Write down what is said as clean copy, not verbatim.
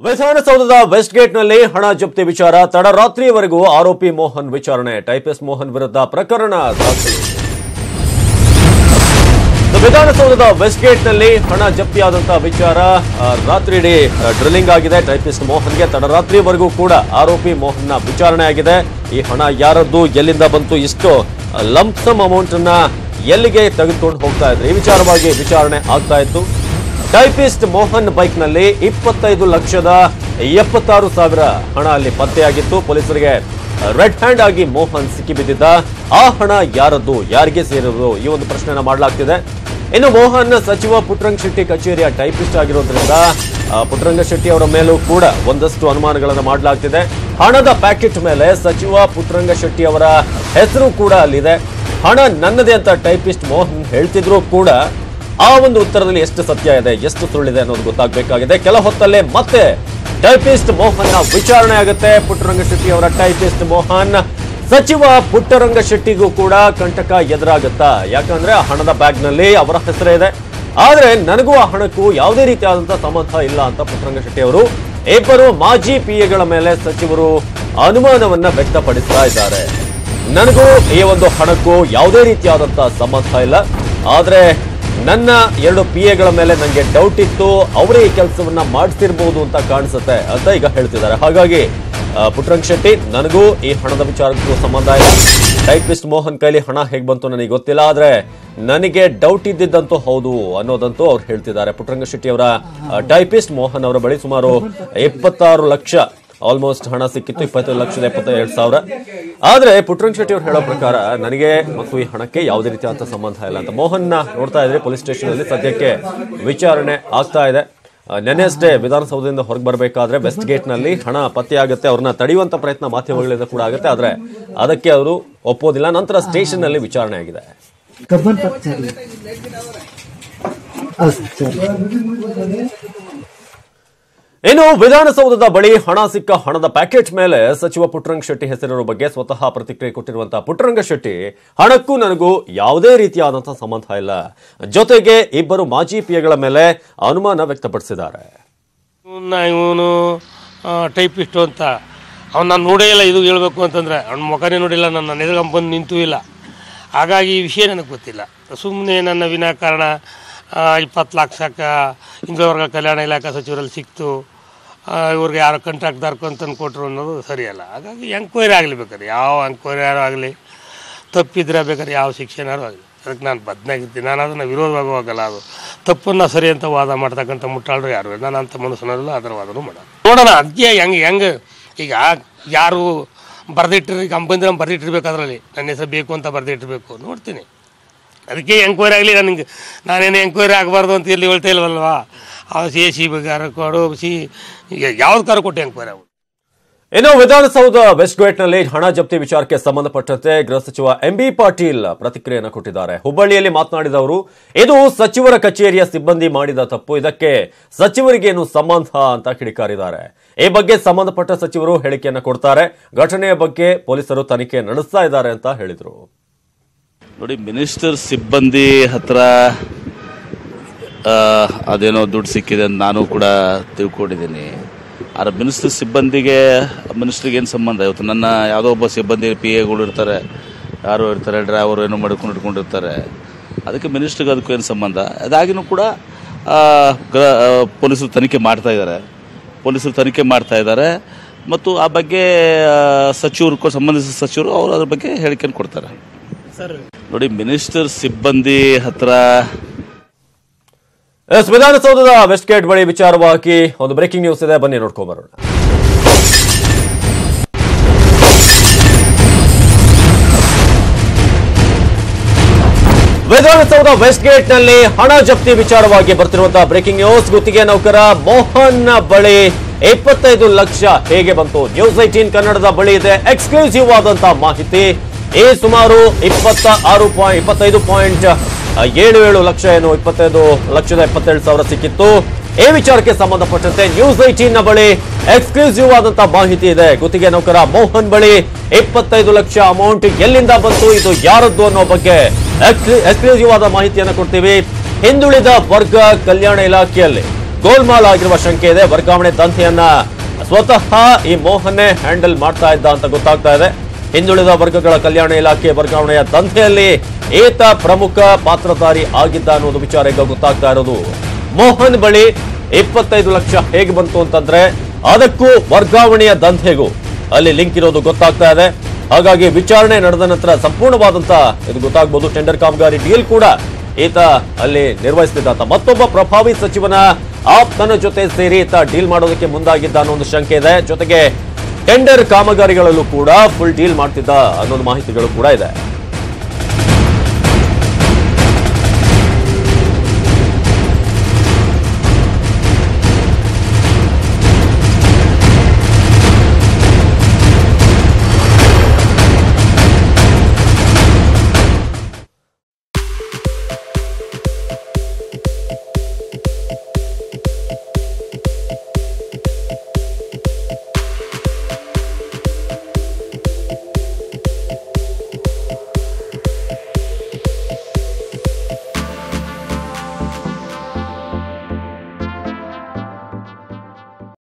ವಿಧಾನಸೌಧದ ವೆಸ್ಟ್ ಗೇಟ್ನಲ್ಲಿ ಹಣ ಜಪ್ತಿ ವಿಚಾರ ತಡರಾತ್ರಿಯವರೆಗೂ ಆರೋಪಿ ಮೋಹನ್ ವಿಚಾರಣೆ ಟೈಪಿಸ್ಟ್ ಮೋಹನ್ ವಿರುದ್ಧ ಪ್ರಕರಣ ದಾಖಲು. ವಿಧಾನಸೌಧದ ವೆಸ್ಟ್ ಗೇಟ್ನಲ್ಲಿ ಹಣ ಜಪ್ತಿಯಾದಂತಹ ವಿಚಾರ ರಾತ್ರಿಯಿಡೀ ಡ್ರಿಲ್ಲಿಂಗ್ ಆಗಿದೆ. ಟೈಪಿಸ್ಟ್ ಮೋಹನ್ಗೆ ತಡರಾತ್ರಿವರೆಗೂ ಕೂಡ ಆರೋಪಿ ಮೋಹನ್ನ ವಿಚಾರಣೆ ಆಗಿದೆ. ಈ ಹಣ ಯಾರದ್ದು, ಎಲ್ಲಿಂದ ಬಂತು, ಇಷ್ಟು ಲಂಪ್ ಸಮ್ ಅಮೌಂಟ್ ಅನ್ನ ಎಲ್ಲಿಗೆ ತೆಗೆದುಕೊಂಡು ಹೋಗ್ತಾ ಇದ್ರು, ಈ ವಿಚಾರವಾಗಿ ವಿಚಾರಣೆ ಆಗ್ತಾ ಇತ್ತು. ಟೈಪಿಸ್ಟ್ ಮೋಹನ್ ಬೈಕ್ನಲ್ಲಿ 25,76,000 ಹಣ ಅಲ್ಲಿ ಪತ್ತೆಯಾಗಿತ್ತು. ಪೊಲೀಸರಿಗೆ ರೆಡ್ ಹ್ಯಾಂಡ್ ಆಗಿ ಮೋಹನ್ ಸಿಕ್ಕಿಬಿದ್ದಿದ್ದ. ಆ ಹಣ ಯಾರದ್ದು, ಯಾರಿಗೆ ಸೇರಿದ್ರು, ಈ ಒಂದು ಪ್ರಶ್ನೆಯನ್ನ ಮಾಡಲಾಗ್ತಿದೆ. ಇನ್ನು ಮೋಹನ್ ಸಚಿವ ಪುಟ್ಟರಂಗ ಶೆಟ್ಟಿ ಕಚೇರಿಯ ಟೈಪಿಸ್ಟ್ ಆಗಿರೋದ್ರಿಂದ ಪುಟ್ಟರಂಗ ಶೆಟ್ಟಿ ಅವರ ಮೇಲೂ ಕೂಡ ಒಂದಷ್ಟು ಅನುಮಾನಗಳನ್ನು ಮಾಡಲಾಗ್ತಿದೆ. ಹಣದ ಪ್ಯಾಕೆಟ್ ಮೇಲೆ ಸಚಿವ ಪುಟ್ಟರಂಗ ಶೆಟ್ಟಿ ಅವರ ಹೆಸರು ಕೂಡ ಅಲ್ಲಿದೆ. ಹಣ ನನ್ನದೇ ಅಂತ ಟೈಪಿಸ್ಟ್ ಮೋಹನ್ ಹೇಳ್ತಿದ್ರು ಕೂಡ ಆ ಒಂದು ಉತ್ತರದಲ್ಲಿ ಎಷ್ಟು ಸತ್ಯ ಇದೆ, ಎಷ್ಟು ಸುಳ್ಳಿದೆ ಅನ್ನೋದು ಗೊತ್ತಾಗಬೇಕಾಗಿದೆ. ಕೆಲ ಹೊತ್ತಲ್ಲೇ ಮತ್ತೆ ಟೈಪಿಸ್ಟ್ ಮೋಹನ್ ವಿಚಾರಣೆ ಆಗುತ್ತೆ. ಪುಟ್ಟರಂಗ ಶೆಟ್ಟಿ ಅವರ ಟೈಪಿಸ್ಟ್ ಮೋಹನ್ ಸಚಿವ ಪುಟ್ಟರಂಗ ಶೆಟ್ಟಿಗೂ ಕೂಡ ಕಂಟಕ ಎದುರಾಗುತ್ತಾ? ಯಾಕಂದ್ರೆ ಆ ಹಣದ ಬ್ಯಾಗ್ ನಲ್ಲಿ ಅವರ ಹೆಸರೇ ಇದೆ. ಆದ್ರೆ ನನಗೂ ಆ ಹಣಕ್ಕೂ ಯಾವುದೇ ರೀತಿಯಾದಂತಹ ಸಂಬಂಧ ಇಲ್ಲ ಅಂತ ಪುಟ್ಟರಂಗ ಶೆಟ್ಟಿ ಅವರು ಇಬ್ಬರು ಮಾಜಿ ಪಿಎಗಳ ಮೇಲೆ ಸಚಿವರು ಅನುಮಾನವನ್ನ ವ್ಯಕ್ತಪಡಿಸ್ತಾ ಇದ್ದಾರೆ. ನನಗೂ ಈ ಒಂದು ಹಣಕ್ಕೂ ಯಾವುದೇ ರೀತಿಯಾದಂತಹ ಸಂಬಂಧ ಇಲ್ಲ, ಆದ್ರೆ ನನ್ನ 2 ಪಿಎಗಳ ಮೇಲೆ ನನಗೆ ಡೌಟ್ ಇತ್ತು, ಅವರೇ ಈ ಕೆಲಸವನ್ನ ಮಾಡಿಸಿರ್ಬೋದು ಅಂತ ಕಾಣಿಸುತ್ತೆ ಅಂತ ಈಗ ಹೇಳ್ತಿದ್ದಾರೆ. ಹಾಗಾಗಿ ಪುಟ್ಟರಂಗ ಶೆಟ್ಟಿ, ನನಗೂ ಈ ಹಣದ ವಿಚಾರಕ್ಕೂ ಸಂಬಂಧ ಇಲ್ಲ. ಟೈಪಿಸ್ಟ್ ಮೋಹನ್ ಕೈಲಿ ಹಣ ಹೇಗೆ ಬಂತು ನನಗೆ ಗೊತ್ತಿಲ್ಲ, ಆದ್ರೆ ನನಗೆ ಡೌಟ್ ಇದ್ದಿದ್ದಂತೂ ಹೌದು ಅನ್ನೋದಂತೂ ಅವ್ರು ಹೇಳ್ತಿದ್ದಾರೆ. ಪುಟ್ಟರಂಗ ಶೆಟ್ಟಿ ಅವರ ಟೈಪಿಸ್ಟ್ ಮೋಹನ್ ಅವರ ಬಳಿ ಸುಮಾರು 26 ಲಕ್ಷ ಆಲ್ಮೋಸ್ಟ್ ಹಣ ಸಿಕ್ಕಿತ್ತು, 25,72,000. ಆದ್ರೆ ಪುಟ್ಟರಂಗ ಶೆಟ್ಟಿ ಅವರು ಹೇಳೋ ಪ್ರಕಾರ ನನಗೆ ಮತ್ತು ಈ ಹಣಕ್ಕೆ ಯಾವುದೇ ರೀತಿಯಾದ ಸಂಬಂಧ ಇಲ್ಲ ಅಂತ. ಮೋಹನ್ ನೋಡ್ತಾ ಇದ್ರೆ ಪೊಲೀಸ್ ಸ್ಟೇಷನ್ ಅಲ್ಲಿ ಸದ್ಯಕ್ಕೆ ವಿಚಾರಣೆ ಆಗ್ತಾ ಇದೆ. ನೆನ್ನೆಷ್ಟೇ ವಿಧಾನಸೌಧದಿಂದ ಹೊರಗೆ ಬರಬೇಕಾದ್ರೆ ವೆಸ್ಟ್ ಗೇಟ್ ನಲ್ಲಿ ಹಣ ಪತ್ತೆಯಾಗುತ್ತೆ. ಅವ್ರನ್ನ ತಡೆಯುವಂತ ಪ್ರಯತ್ನ ಮಾಧ್ಯಮಗಳಿಂದ ಕೂಡ ಆಗುತ್ತೆ, ಆದ್ರೆ ಅದಕ್ಕೆ ಅವರು ಒಪ್ಪೋದಿಲ್ಲ. ನಂತರ ಸ್ಟೇಷನ್ ನಲ್ಲಿ ವಿಚಾರಣೆ ಆಗಿದೆ. ಇನ್ನು ವಿಧಾನಸೌಧದ ಬಳಿ ಹಣ ಸಿಕ್ಕ ಹಣದ ಪ್ಯಾಕೆಟ್ ಮೇಲೆ ಸಚಿವ ಪುಟ್ಟರಂಗ ಶೆಟ್ಟಿ ಹೆಸರಿರೋ ಬಗ್ಗೆ ಸ್ವತಃ ಪ್ರತಿಕ್ರಿಯೆ ಕೊಟ್ಟಿರುವಂತಹ ಪುಟ್ಟರಂಗ ಶೆಟ್ಟಿ, ಹಣಕ್ಕೂ ನನಗೂ ಯಾವುದೇ ರೀತಿಯಾದಂತಹ ಸಂಬಂಧ ಇಲ್ಲ, ಜೊತೆಗೆ ಇಬ್ಬರು ಮಾಜಿ ಪಿಎಗಳ ಮೇಲೆ ಅನುಮಾನ ವ್ಯಕ್ತಪಡಿಸಿದ್ದಾರೆ. ಇವನು ಟೈಪಿಸ್ಟ್ ಅಂತ ಅವ್ನು ನಾನು ನೋಡೇ ಇಲ್ಲ. ಇದು ಹೇಳ್ಬೇಕು ಅಂತಂದ್ರೆ ಅವ್ನ ಮುಖನೇ ನೋಡಿಲ್ಲ, ನನ್ನ ಎದುರು ಬಂದು ನಿಂತೂ ಇಲ್ಲ. ಹಾಗಾಗಿ ಈ ವಿಷಯ ನನಗೆ ಗೊತ್ತಿಲ್ಲ. ಸುಮ್ಮನೆ ನನ್ನ ವಿನಾಕಾರಣ 20 ಲಕ್ಷಕ್ಕೆ ಹಿಂದುಳಿದ ವರ್ಗ ಕಲ್ಯಾಣ ಇಲಾಖೆ ಸಚಿವರಲ್ಲಿ ಸಿಕ್ತು, ಇವ್ರಿಗೆ ಯಾರೋ ಕಾಂಟ್ರಾಕ್ಟ್ದಾರ್ಕು ಅಂತಂದು ಕೊಟ್ಟರು ಅನ್ನೋದು ಸರಿಯಲ್ಲ. ಹಾಗಾಗಿ ಎಂಕ್ವೈರಿ ಆಗಲಿ, ಬೇಕಾದ್ರೆ ಯಾವ ಎಂಕ್ವೈರಿ ಯಾರು ಆಗಲಿ, ತಪ್ಪಿದ್ರೆ ಬೇಕಾದ್ರೆ ಯಾವ ಶಿಕ್ಷೆನಾರು ಆಗಲಿ, ಅದಕ್ಕೆ ನಾನು ಬದನಾಗಿರ್ತೀನಿ. ನಾನು ಅದನ್ನು ವಿರೋಧವಾಗೂ ಆಗಲ್ಲ. ಅದು ತಪ್ಪನ್ನು ಸರಿ ಅಂತ ವಾದ ಮಾಡ್ತಕ್ಕಂಥ ಮುಟ್ಟಾಳರು ಯಾರು, ನಾನು ಅಂಥ ಮನಸ್ಸಿನಲ್ಲ, ಅದರ ವಾದನೂ ಮಾಡೋಣ. ನೋಡೋಣ ಅದಕ್ಕೆ ಹೆಂಗೆ ಈಗ ಯಾರು ಬರೆದಿಟ್ಟಿರಿ, ಕಂಪನಿದ್ರೆ ಬರೆದಿಟ್ಟಿರ್ಬೇಕು, ಅದರಲ್ಲಿ ನನ್ನ ಹೆಸರು ಬೇಕು ಅಂತ ಬರೆದಿಟ್ಟಿರ್ಬೇಕು, ನೋಡ್ತೀನಿ. ಅದಕ್ಕೆ ಎಂಕ್ವೈರಿ ಆಗಲಿ. ನಾನೇನು ಎಂಕ್ವೈರಿ ಆಗಬಾರ್ದು ಅಂತ ಇಲ್ಲಿ ಹೇಳ್ತಾ ಇಲ್ವಲ್ವಾ? ಸಿ ಕಾರ ಕೊಡು, ಯಾವ್ದು ಕಾರ ಕೊಟ್ಟು ಎಂಕ್ವೈರಿ ಆಗೋದು. ಇನ್ನು ವಿಧಾನಸೌಧ ವೆಸ್ಟ್ ಗೇಟ್ನಲ್ಲಿ ಹಣ ಜಪ್ತಿ ವಿಚಾರಕ್ಕೆ ಸಂಬಂಧಪಟ್ಟಂತೆ ಗೃಹ ಸಚಿವ ಎಂಬಿ ಪಾಟೀಲ್ ಪ್ರತಿಕ್ರಿಯೆಯನ್ನು ಕೊಟ್ಟಿದ್ದಾರೆ. ಹುಬ್ಬಳ್ಳಿಯಲ್ಲಿ ಮಾತನಾಡಿದ ಅವರು, ಇದು ಸಚಿವರ ಕಚೇರಿಯ ಸಿಬ್ಬಂದಿ ಮಾಡಿದ ತಪ್ಪು, ಇದಕ್ಕೆ ಸಚಿವರಿಗೇನು ಸಂಬಂಧ ಅಂತ ಕಿಡಿಕಾರಿದ್ದಾರೆ. ಈ ಬಗ್ಗೆ ಸಂಬಂಧಪಟ್ಟ ಸಚಿವರು ಹೇಳಿಕೆಯನ್ನು ಕೊಡ್ತಾರೆ. ಘಟನೆಯ ಬಗ್ಗೆ ಪೊಲೀಸರು ತನಿಖೆ ನಡೆಸ್ತಾ ಇದ್ದಾರೆ ಅಂತ ಹೇಳಿದರು. ನೋಡಿ, ಮಿನಿಸ್ಟರ್ ಸಿಬ್ಬಂದಿ ಹತ್ರ ಅದೇನೋ ದುಡ್ಡು ಸಿಕ್ಕಿದೆ ಅಂತ ನಾನು ಕೂಡ ತಿಳ್ಕೊಂಡಿದ್ದೀನಿ. ಆದರೆ ಮಿನಿಸ್ಟರ್ ಸಿಬ್ಬಂದಿಗೆ ಮಿನಿಸ್ಟ್ರಿಗೆ ಏನು ಸಂಬಂಧ? ಇವತ್ತು ನನ್ನ ಯಾವುದೋ ಒಬ್ಬ ಸಿಬ್ಬಂದಿ PAಗಳು ಇರ್ತಾರೆ, ಯಾರು ಇರ್ತಾರೆ, ಡ್ರೈವರು ಏನೋ ಮಾಡ್ಕೊಂಡು ಇಟ್ಕೊಂಡಿರ್ತಾರೆ. ಅದಕ್ಕೆ ಮಿನಿಸ್ಟ್ರಿಗೆ ಅದಕ್ಕೂ ಏನು ಸಂಬಂಧ? ಅದಾಗಿನೂ ಕೂಡ ಪೊಲೀಸರು ತನಿಖೆ ಮಾಡ್ತಾ ಇದ್ದಾರೆ. ಮತ್ತು ಆ ಬಗ್ಗೆ ಸಚಿವರು, ಸಂಬಂಧಿಸಿದ ಸಚಿವರು ಅವರು ಅದ್ರ ಬಗ್ಗೆ ಹೇಳಿಕೆಯನ್ನು ಕೊಡ್ತಾರೆ. ನೋಡಿ, ಮಿನಿಸ್ಟರ್ ಸಿಬ್ಬಂದಿ ಹತ್ರ ವಿಧಾನಸೌಧದ ವೆಸ್ಟ್ ಗೇಟ್ ಬಳಿ ವಿಚಾರವಾಗಿ ಒಂದು ಬ್ರೇಕಿಂಗ್ ನ್ಯೂಸ್ ಇದೆ, ಬನ್ನಿ ನೋಡ್ಕೊಂಡ್ ಬರೋಣ. ವಿಧಾನಸೌಧ ವೆಸ್ಟ್ ಗೇಟ್ ನಲ್ಲಿ ಹಣ ಜಪ್ತಿ ವಿಚಾರವಾಗಿ ಬರ್ತಿರುವಂತಹ ಬ್ರೇಕಿಂಗ್ ನ್ಯೂಸ್. ಗುತ್ತಿಗೆ ನೌಕರ ಮೋಹನ್ ಬಳಿ 25 ಲಕ್ಷ ಹೇಗೆ ಬಂತು? ನ್ಯೂಸ್ 18 ಕನ್ನಡದ ಬಳಿ ಇದೆ ಎಕ್ಸ್ಕ್ಲೂಸಿವ್ ಆದಂತಹ ಮಾಹಿತಿ. ಈ ಸುಮಾರು 25.77 ಲಕ್ಷ ಏನು 25,77,000 ಸಿಕ್ಕಿತ್ತು. ಈ ವಿಚಾರಕ್ಕೆ ಸಂಬಂಧಪಟ್ಟಂತೆ ನ್ಯೂಸ್ 18 ಬಳಿ ಎಕ್ಸ್ಕ್ಲೂಸಿವ್ ಆದಂತಹ ಮಾಹಿತಿ ಇದೆ. ಗುತ್ತಿಗೆ ನೌಕರ ಮೋಹನ್ ಬಳಿ 25 ಲಕ್ಷ ಅಮೌಂಟ್ ಎಲ್ಲಿಂದ ಬಂತು, ಇದು ಯಾರದ್ದು ಅನ್ನೋ ಬಗ್ಗೆ ಎಕ್ಸ್ಕ್ಲೂಸಿವ್ ಆದ ಮಾಹಿತಿಯನ್ನು ಕೊಡ್ತೀವಿ. ಹಿಂದುಳಿದ ವರ್ಗ ಕಲ್ಯಾಣ ಇಲಾಖೆಯಲ್ಲಿ ಗೋಲ್ಮಾಲ್ ಆಗಿರುವ ಶಂಕೆ ಇದೆ. ವರ್ಗಾವಣೆ ದಂಧೆಯನ್ನ ಸ್ವತಃ ಈ ಮೋಹನ್ನೇ ಹ್ಯಾಂಡಲ್ ಮಾಡ್ತಾ ಇದ್ದ ಅಂತ ಗೊತ್ತಾಗ್ತಾ ಇದೆ. ಹಿಂದುಳಿದ ವರ್ಗಗಳ ಕಲ್ಯಾಣ ಇಲಾಖೆ ವರ್ಗಾವಣೆಯ ದಂಧೆಯಲ್ಲಿ ಈತ ಪ್ರಮುಖ ಪಾತ್ರಧಾರಿ ಆಗಿದ್ದ ಅನ್ನೋದು ವಿಚಾರ ಈಗ ಗೊತ್ತಾಗ್ತಾ ಇರೋದು. ಮೋಹನ್ ಬಳಿ 25 ಲಕ್ಷ ಹೇಗೆ ಬಂತು ಅಂತಂದ್ರೆ ಅದಕ್ಕೂ ವರ್ಗಾವಣೆಯ ದಂಧೆಗೂ ಅಲ್ಲಿ ಲಿಂಕ್ ಇರೋದು ಗೊತ್ತಾಗ್ತಾ ಇದೆ. ಹಾಗಾಗಿ ವಿಚಾರಣೆ ನಡೆದ ನಂತರ ಸಂಪೂರ್ಣವಾದಂತ ಇದು ಗೊತ್ತಾಗಬಹುದು. ಟೆಂಡರ್ ಕಾಮಗಾರಿ ಡೀಲ್ ಕೂಡ ಈತ ಅಲ್ಲಿ ನಿರ್ವಹಿಸುತ್ತಿದ್ದ. ಮತ್ತೊಬ್ಬ ಪ್ರಭಾವಿ ಸಚಿವನ ಆಪ್ತನ ಜೊತೆ ಸೇರಿ ಈತ ಡೀಲ್ ಮಾಡೋದಕ್ಕೆ ಮುಂದಾಗಿದ್ದ ಅನ್ನೋ ಒಂದು ಶಂಕೆ ಇದೆ. ಜೊತೆಗೆ ಟೆಂಡರ್ ಕಾಮಗಾರಿಗಳಲ್ಲೂ ಕೂಡ ಫುಲ್ ಡೀಲ್ ಮಾಡ್ತಿದ್ದ ಅನ್ನೋ ಮಾಹಿತಿಗಳು ಕೂಡ ಇದೆ.